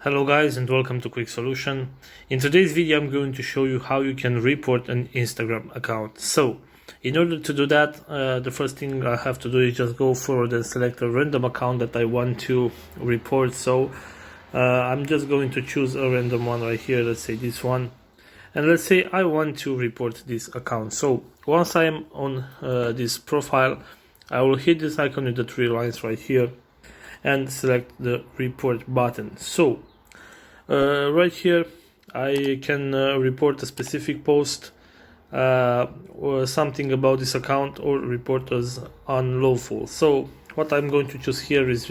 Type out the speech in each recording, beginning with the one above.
Hello guys and welcome to Quick Solution. In today's video I'm going to show you how you can report an Instagram account. So in order to do that, the first thing I have to do is just go forward and select a random account that I want to report. So I'm just going to choose a random one right here, let's say this one, and let's say I want to report this account. So once I am on this profile, I will hit this icon with the three lines right here and select the report button. So right here I can report a specific post or something about this account, or report as unlawful. So what I'm going to choose here is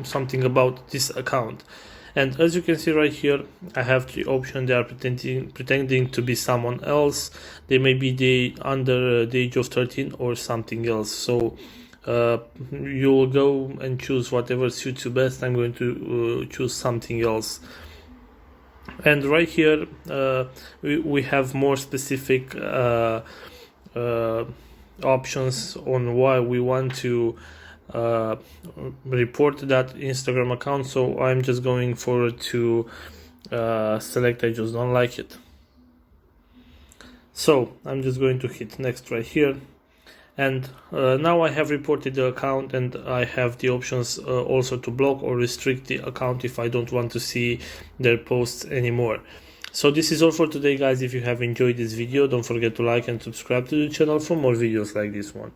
something about this account, and as you can see right here I have the option. They are pretending to be someone else. They may be under the age of 13 or something else. So you will go and choose whatever suits you best. I'm going to choose something else. And right here we have more specific options on why we want to report that Instagram account. So I'm just going forward to select I just don't like it. So I'm just going to hit next right here. And now I have reported the account, and I have the options also to block or restrict the account if I don't want to see their posts anymore. So this is all for today guys. If you have enjoyed this video, don't forget to like and subscribe to the channel for more videos like this one.